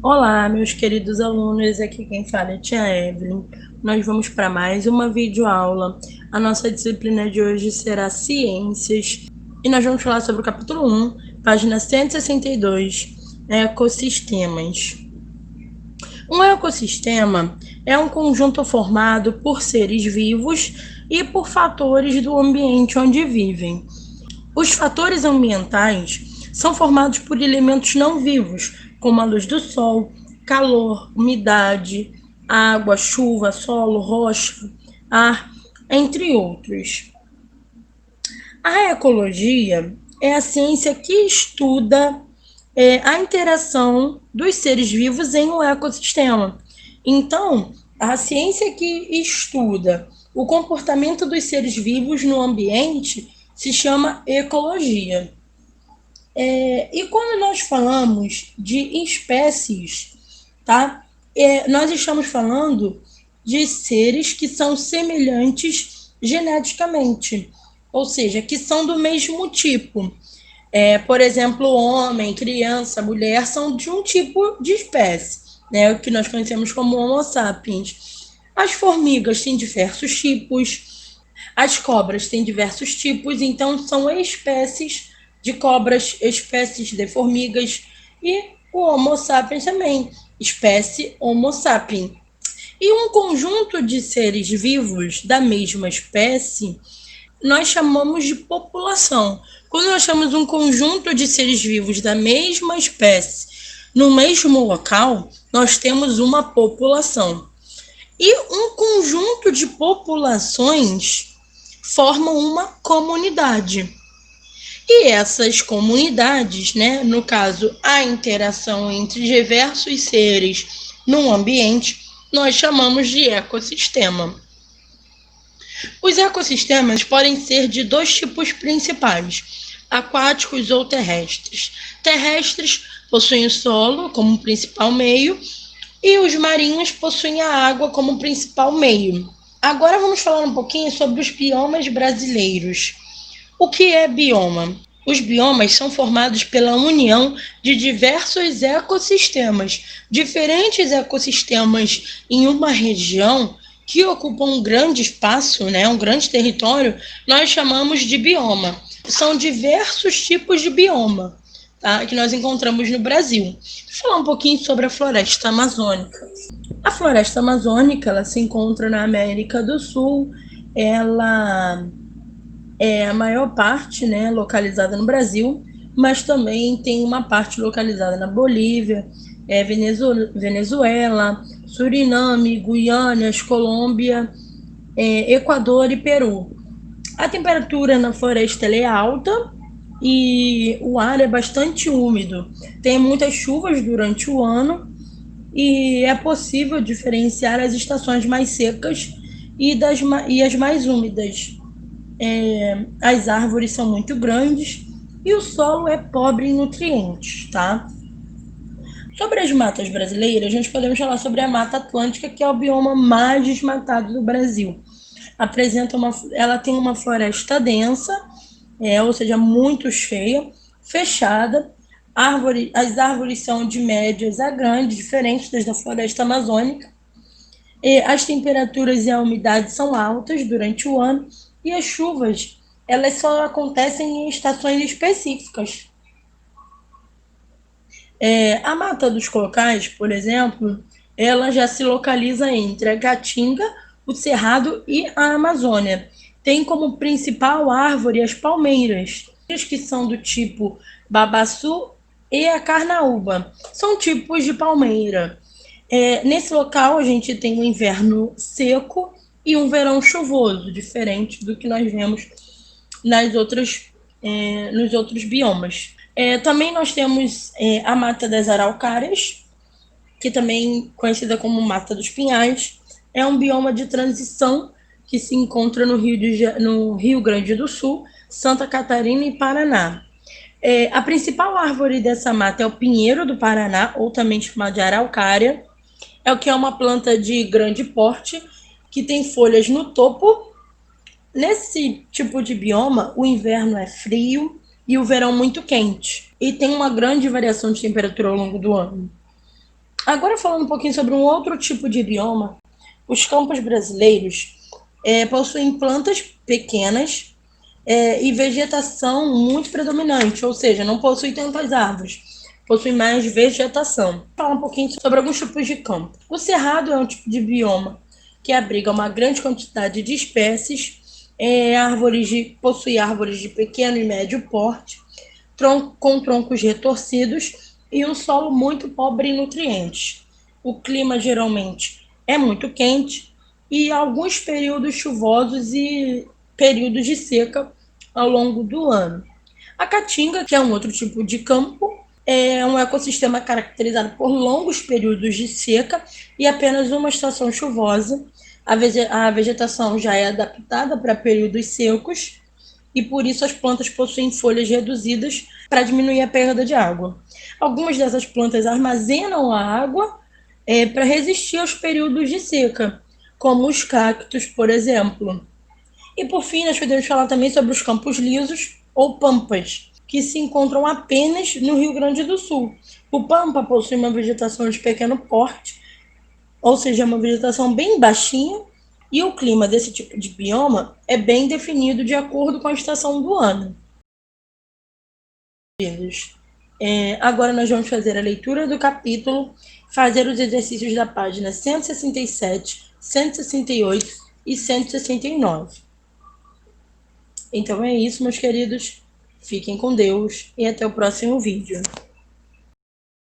Olá, meus queridos alunos, aqui quem fala é a tia Evelyn. Nós vamos para mais uma videoaula. A nossa disciplina de hoje será Ciências e nós vamos falar sobre o capítulo 1, página 162, Ecossistemas. Um ecossistema é um conjunto formado por seres vivos e por fatores do ambiente onde vivem. Os fatores ambientais são formados por elementos não vivos, como a luz do sol, calor, umidade, água, chuva, solo, rocha, ar, entre outros. A ecologia é a ciência que estuda a interação dos seres vivos em um ecossistema. Então, a ciência que estuda o comportamento dos seres vivos no ambiente se chama ecologia. E quando nós falamos de espécies, tá? Nós estamos falando de seres que são semelhantes geneticamente, ou seja, que são do mesmo tipo. Por exemplo, homem, criança, mulher são de um tipo de espécie, né? O que nós conhecemos como Homo sapiens. As formigas têm diversos tipos, as cobras têm diversos tipos, então são espécies de cobras, espécies de formigas e o Homo sapiens também, espécie Homo sapiens. E um conjunto de seres vivos da mesma espécie nós chamamos de população. Quando nós chamamos um conjunto de seres vivos da mesma espécie no mesmo local, nós temos uma população. E um conjunto de populações formam uma comunidade. E essas comunidades, né, no caso, a interação entre diversos seres num ambiente, nós chamamos de ecossistema. Os ecossistemas podem ser de dois tipos principais, aquáticos ou terrestres. Terrestres possuem o solo como principal meio e os marinhos possuem a água como principal meio. Agora vamos falar um pouquinho sobre os biomas brasileiros. O que é bioma? Os biomas são formados pela união de diversos ecossistemas. Diferentes ecossistemas em uma região que ocupam um grande espaço, né, um grande território, nós chamamos de bioma. São diversos tipos de bioma, tá, que nós encontramos no Brasil. Vou falar um pouquinho sobre a floresta amazônica. A floresta amazônica, ela se encontra na América do Sul, ela é a maior parte, né, localizada no Brasil, mas também tem uma parte localizada na Bolívia, Venezuela, Suriname, Guiana, Colômbia, Equador e Peru. A temperatura na floresta é alta e o ar é bastante úmido. Tem muitas chuvas durante o ano e é possível diferenciar as estações mais secas e as mais úmidas. As árvores são muito grandes e o solo é pobre em nutrientes, tá? Sobre as matas brasileiras, nós podemos falar sobre a Mata Atlântica, que é o bioma mais desmatado do Brasil. Ela tem uma floresta densa, ou seja, muito cheia, fechada. As árvores são de médias a grandes, diferentes das da floresta amazônica. As temperaturas e a umidade são altas durante o ano e as chuvas elas só acontecem em estações específicas. A Mata dos Cocais, por exemplo, ela já se localiza entre a Caatinga, o Cerrado e a Amazônia. Tem como principal árvore as palmeiras, que são do tipo babaçu e a carnaúba. São tipos de palmeira. Nesse local, a gente tem um inverno seco e um verão chuvoso, diferente do que nós vemos nos outros biomas. Também nós temos a Mata das Araucárias, que também conhecida como Mata dos Pinhais. É um bioma de transição que se encontra no Rio Grande do Sul, Santa Catarina e Paraná. A principal árvore dessa mata é o pinheiro do Paraná, ou também chamado de araucária. É o que é uma planta de grande porte, que tem folhas no topo. Nesse tipo de bioma, o inverno é frio e o verão muito quente. E tem uma grande variação de temperatura ao longo do ano. Agora falando um pouquinho sobre um outro tipo de bioma, os campos brasileiros possuem plantas pequenas e vegetação muito predominante, ou seja, não possui tantas árvores, possui mais vegetação. Vou falar um pouquinho sobre alguns tipos de campo. O cerrado é um tipo de bioma que abriga uma grande quantidade de espécies, possui árvores de pequeno e médio porte, com troncos retorcidos e um solo muito pobre em nutrientes. O clima geralmente é muito quente e alguns períodos chuvosos e períodos de seca ao longo do ano. A caatinga, que é um outro tipo de campo, é um ecossistema caracterizado por longos períodos de seca e apenas uma estação chuvosa. A vegetação já é adaptada para períodos secos e por isso as plantas possuem folhas reduzidas para diminuir a perda de água. Algumas dessas plantas armazenam a água para resistir aos períodos de seca, como os cactos, por exemplo. E por fim, nós podemos falar também sobre os campos lisos ou pampas, que se encontram apenas no Rio Grande do Sul. O pampa possui uma vegetação de pequeno porte, ou seja, uma vegetação bem baixinha, e o clima desse tipo de bioma é bem definido de acordo com a estação do ano. Agora nós vamos fazer a leitura do capítulo, fazer os exercícios da página 167, 168 e 169. Então é isso, meus queridos. Fiquem com Deus e até o próximo vídeo.